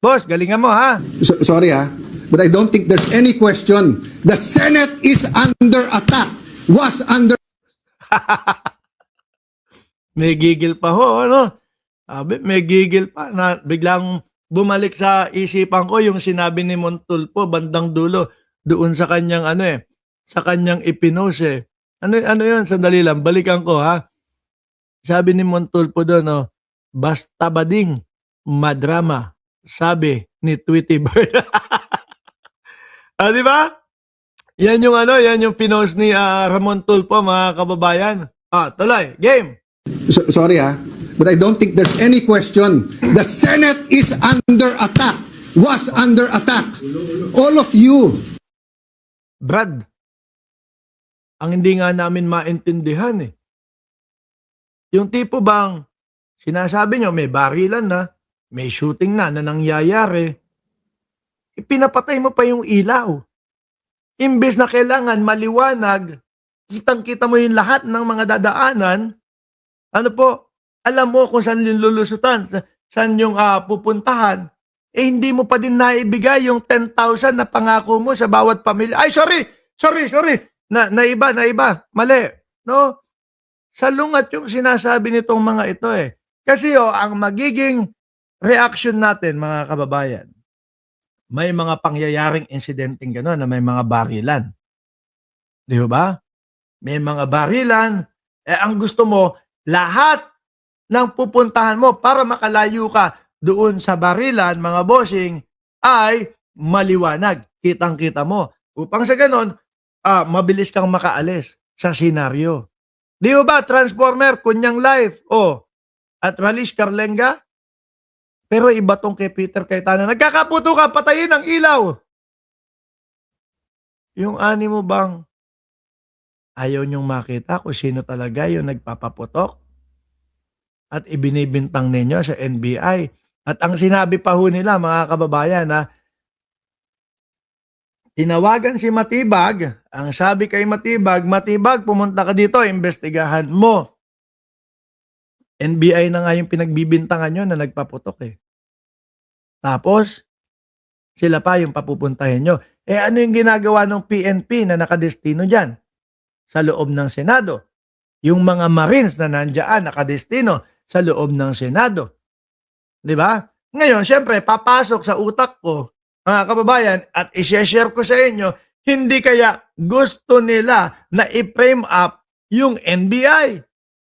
Boss, galingan mo ha. Sorry but I don't think there's any question. The Senate is under attack. Was under. May gigil pa ho, ano? Sabi, may gigil pa na biglang bumalik sa isipan ko yung sinabi ni Montulfo bandang dulo doon sa kanyang sa kanyang ipinos eh. Ano yun? Sandali lang, balikan ko ha. Sabi ni Montulfo doon, basta bading madrama, sabi ni Tweety Bird. Di ba? Yan yung yan yung pinost ni Ramon Tulfo, mga kababayan. Tuloy, game. Sorry but I don't think there's any question. The Senate is under attack. Was under attack. All of you. Brad, ang hindi nga namin maintindihan eh. Yung tipo bang sinasabi nyo may barilan na, may shooting na nangyayari, ipinapatay mo pa yung ilaw. Imbes na kailangan maliwanag, kitang-kita mo yung lahat ng mga dadaanan, alam mo kung saan yung lulusutan, saan yung pupuntahan, hindi mo pa din naibigay yung 10,000 na pangako mo sa bawat pamilya. Ay, sorry. Naiba. Mali. No? Salungat yung sinasabi nitong mga ito eh. Kasi ang magiging reaction natin, mga kababayan, may mga pangyayaring insidenteng gano'n na may mga barilan. Di ba? May mga barilan. Ang gusto mo, lahat ng pupuntahan mo para makalayo ka doon sa barilan, mga bossing, ay maliwanag. Kitang-kita mo. Upang sa gano'n, mabilis kang makaalis sa senaryo. Di ba, Transformer, Kunyang Life, at Ralish Carlenga? Pero iba tong kay Peter Cayetano. Nagkakaputo ka, patayin ang ilaw. Yung ani mo bang ayaw niyong makita kung sino talaga yung nagpapaputok? At ibinibintang ninyo sa NBI. At ang sinabi pa ho nila, mga kababayan, tinawagan si Matibag, ang sabi kay Matibag, pumunta ka dito, investigahan mo. NBI na nga yung pinagbibintangan nyo na nagpaputok eh. Tapos, sila pa yung papupuntahin nyo. Ano yung ginagawa ng PNP na nakadestino dyan? Sa loob ng Senado. Yung mga Marines na nandiyan nakadestino sa loob ng Senado. Di ba? Ngayon, syempre, papasok sa utak ko, mga kababayan, at i-share ko sa inyo, hindi kaya gusto nila na i-frame up yung NBI.